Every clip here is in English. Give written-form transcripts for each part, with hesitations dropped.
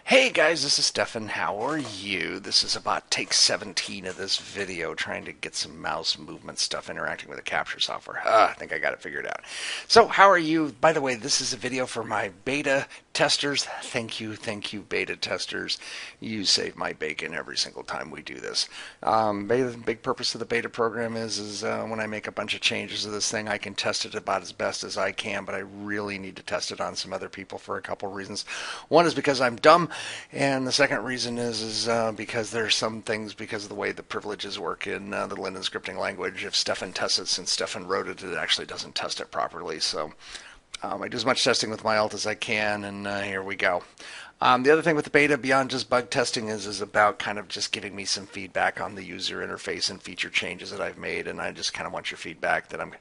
Hey guys, this is Stefan. How are you? This is about take 17 of this video, trying to get some mouse movement stuff interacting with the capture software. I think I got it figured out. So, how are you? By the way, this is a video for my beta testers. Thank you, beta testers. You save my bacon every single time we do this. The big purpose of the beta program is when I make a bunch of changes to this thing, I can test it about as best as I can, but I really need to test it on some other people for a couple reasons. One is because I'm dumb. And the second reason is because there's some things, because of the way the privileges work in the Linden scripting language. If Stefan tests it, since Stefan wrote it, it actually doesn't test it properly. So I do as much testing with my alt as I can, and here we go. The other thing with the beta, beyond just bug testing, is about kind of just giving me some feedback on the user interface and feature changes that I've made, and I just kind of want your feedback that I'm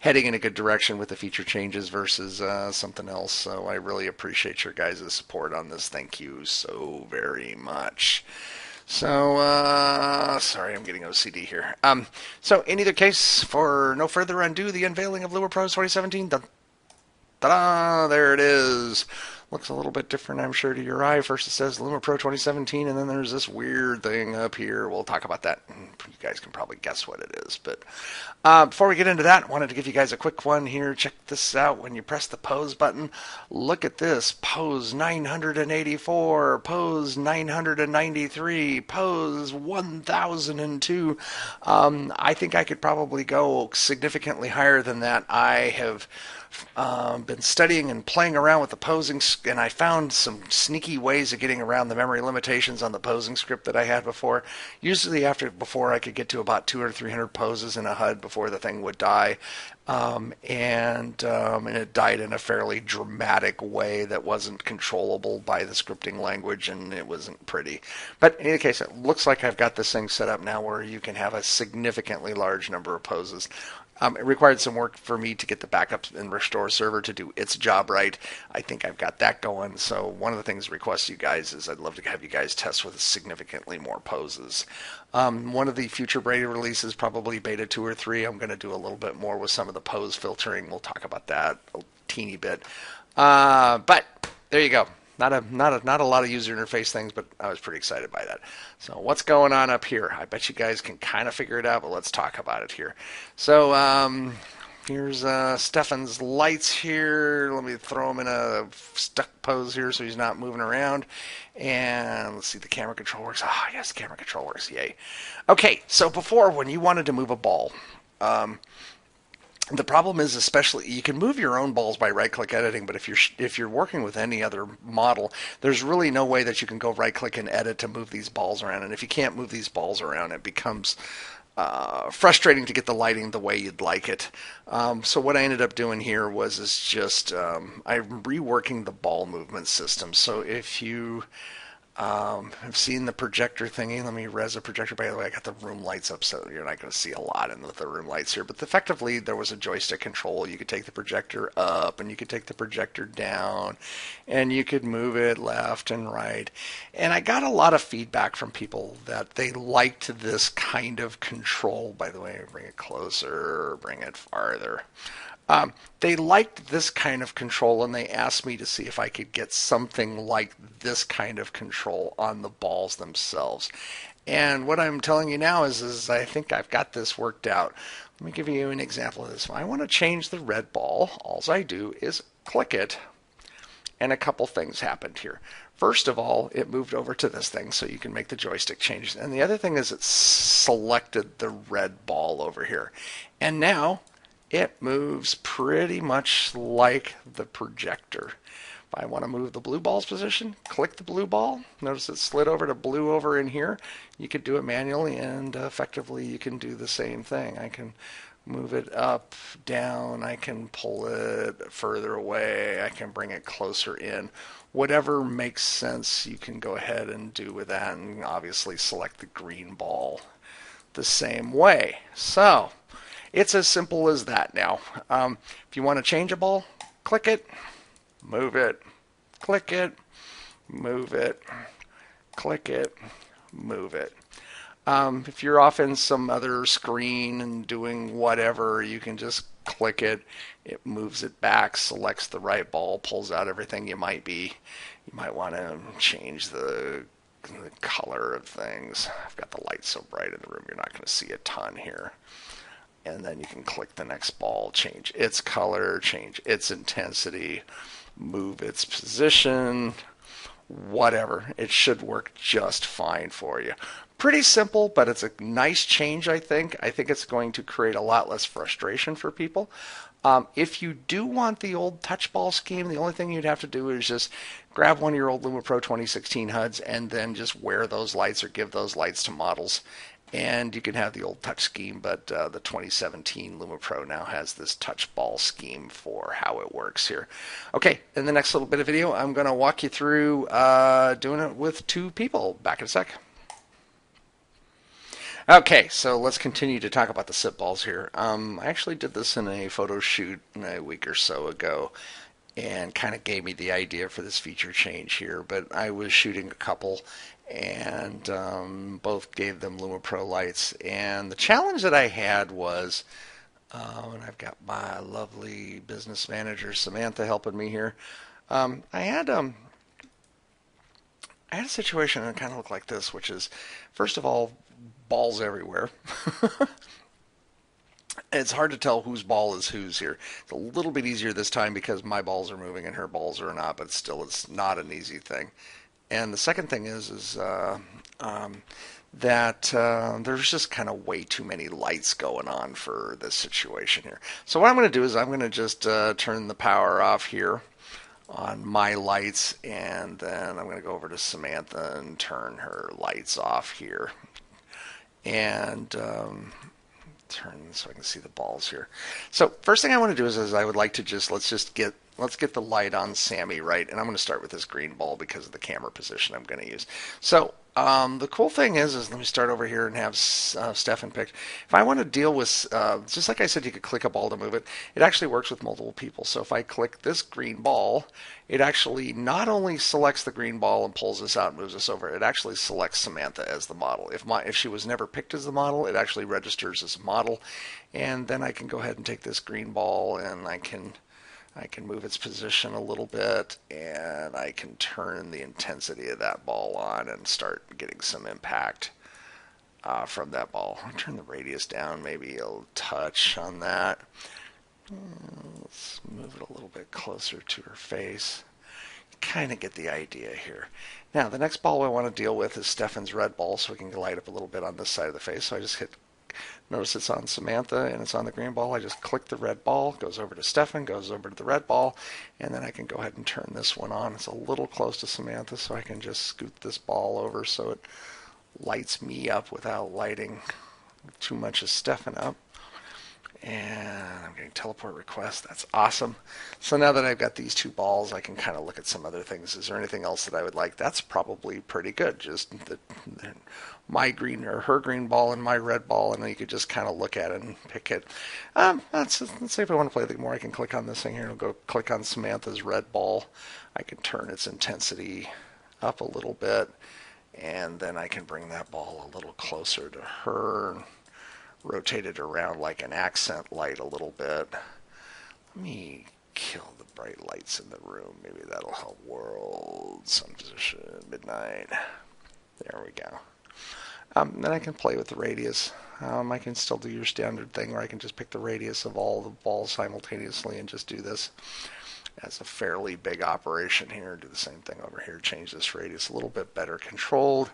heading in a good direction with the feature changes versus something else. So I really appreciate your guys' support on this. Thank you so very much. So, sorry, I'm getting OCD here. So, in either case, for no further ado, the unveiling of LUMIPro 2017. Ta-da! There it is. Looks a little bit different, I'm sure, to your eye. First it says LUMIPro 2017, and then there's this weird thing up here. We'll talk about that. You guys can probably guess what it is. But before we get into that, I wanted to give you guys a quick one here. Check this out. When you press the pose button, look at this. Pose 984, pose 993, pose 1002. I think I could probably go significantly higher than that. I have been studying and playing around with the posing, and I found some sneaky ways of getting around the memory limitations on the posing script that I had before. Usually before I could get to about 200 or 300 poses in a HUD before the thing would die. And it died in a fairly dramatic way that wasn't controllable by the scripting language, and it wasn't pretty. But in any case, it looks like I've got this thing set up now where you can have a significantly large number of poses. It required some work for me to get the backup and restore server to do its job right. I think I've got that going. So one of the things I request you guys is I'd love to have you guys test with significantly more poses. One of the future beta releases, probably beta 2 or 3, I'm going to do a little bit more with some of the pose filtering. We'll talk about that a teeny bit. But there you go. Not a lot of user interface things, but I was pretty excited by that. So what's going on up here? I bet you guys can kind of figure it out, but let's talk about it here. So here's Stefan's lights here. Let me throw him in a stuck pose here so he's not moving around. And let's see, the camera control works. Ah, yes, camera control works. Yay. Okay, so before, when you wanted to move a ball, the problem is, especially, you can move your own balls by right-click editing, but if you're working with any other model, there's really no way that you can go right-click and edit to move these balls around. And if you can't move these balls around, it becomes frustrating to get the lighting the way you'd like it. So what I ended up doing here I'm reworking the ball movement system. So if you I've seen the projector thingy. Let me res a projector. By the way, I got the room lights up, so you're not going to see a lot in the room lights here. But effectively, there was a joystick control. You could take the projector up, and you could take the projector down, and you could move it left and right. And I got a lot of feedback from people that they liked this kind of control. By the way, bring it closer, bring it farther. They liked this kind of control, and they asked me to see if I could get something like this kind of control on the balls themselves. And what I'm telling you now is I think I've got this worked out. Let me give you an example of this. I want to change the red ball. All I do is click it, and a couple things happened here. First of all, it moved over to this thing so you can make the joystick changes. And the other thing is it selected the red ball over here. And now it moves pretty much like the projector. If I want to move the blue ball's position, click the blue ball. Notice it slid over to blue over in here. You could do it manually, and effectively you can do the same thing. I can move it up, down, I can pull it further away, I can bring it closer in. Whatever makes sense, you can go ahead and do with that, and obviously select the green ball the same way. So it's as simple as that now. If you want to change a ball, click it, move it, click it, move it, click it, move it. If you're off in some other screen and doing whatever, you can just click it. It moves it back, selects the right ball, pulls out everything you might be You might want to change the color of things. I've got the light so bright in the room, you're not going to see a ton here. And then you can click the next ball, change its color, change its intensity, move its position, whatever. It should work just fine for you. Pretty simple, but it's a nice change, I think. I think it's going to create a lot less frustration for people. If you do want the old touch ball scheme, the only thing you'd have to do is just grab one of your old LUMIPro 2016 HUDs and then just wear those lights or give those lights to models. And you can have the old touch scheme, but the 2017 LUMIPro now has this touch ball scheme for how it works here. Okay, in the next little bit of video, I'm going to walk you through doing it with two people. Back in a sec. Okay, so let's continue to talk about the SIP balls here. I actually did this in a photo shoot a week or so ago and kind of gave me the idea for this feature change here, but I was shooting a couple and both gave them LUMIPro lights, and the challenge that I had was, and I've got my lovely business manager Samantha helping me here, I had a situation that kind of looked like this, which is, first of all, balls everywhere. It's hard to tell whose ball is whose here. It's a little bit easier this time because my balls are moving and her balls are not, but still it's not an easy thing. And the second thing is that there's just kind of way too many lights going on for this situation here. So what I'm going to do is I'm going to just turn the power off here on my lights, and then I'm going to go over to Samantha and turn her lights off here. And turn so I can see the balls here. So first thing I want to do is I would like to just let's get the light on Sammy, right? And I'm going to start with this green ball because of the camera position I'm going to use. So the cool thing is let me start over here and have Stefan picked. If I want to deal with, just like I said, you could click a ball to move it. It actually works with multiple people. So if I click this green ball, it actually not only selects the green ball and pulls this out and moves us over, it actually selects Samantha as the model. If she was never picked as the model, it actually registers as a model. And then I can go ahead and take this green ball and I can move its position a little bit, and I can turn the intensity of that ball on and start getting some impact from that ball. I'll turn the radius down maybe a touch on that. Let's move it a little bit closer to her face. You kind of get the idea here. Now, the next ball I want to deal with is Stefan's red ball, so we can light up a little bit on this side of the face. So I just notice it's on Samantha and it's on the green ball. I just click the red ball, goes over to Stefan, goes over to the red ball, and then I can go ahead and turn this one on. It's a little close to Samantha, so I can just scoot this ball over so it lights me up without lighting too much of Stefan up. And I'm getting teleport requests. That's awesome. So now that I've got these two balls, I can kind of look at some other things. Is there anything else that I would like? That's probably pretty good. Just my green or her green ball and my red ball, and then you could just kind of look at it and pick it. Let's say if I want to play a bit more, I can click on this thing here and go click on Samantha's red ball. I can turn its intensity up a little bit, and then I can bring that ball a little closer to her. Rotate it around like an accent light a little bit. Let me kill the bright lights in the room. Maybe that'll help. World, sun position, midnight. There we go. Then I can play with the radius. I can still do your standard thing where I can just pick the radius of all the balls simultaneously and just do this as a fairly big operation here. Do the same thing over here. Change this radius a little bit better controlled.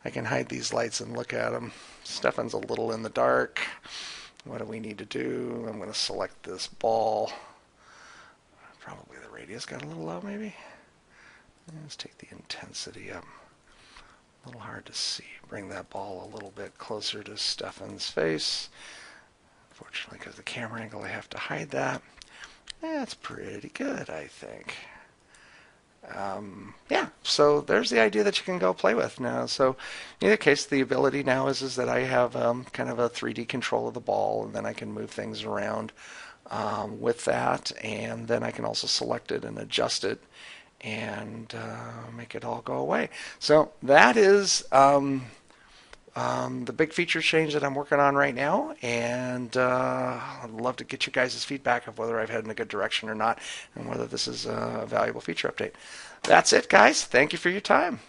I can hide these lights and look at them. Stefan's a little in the dark. What do we need to do? I'm going to select this ball. Probably the radius got a little low maybe. Let's take the intensity up. A little hard to see. Bring that ball a little bit closer to Stefan's face. Unfortunately, because of the camera angle, I have to hide that. That's pretty good, I think. Yeah, so there's the idea that you can go play with now. So in either case, the ability now is that I have kind of a 3D control of the ball, and then I can move things around with that, and then I can also select it and adjust it and make it all go away. So that is the big feature change that I'm working on right now, and I'd love to get you guys' feedback of whether I've headed in a good direction or not, and whether this is a valuable feature update. That's it, guys. Thank you for your time.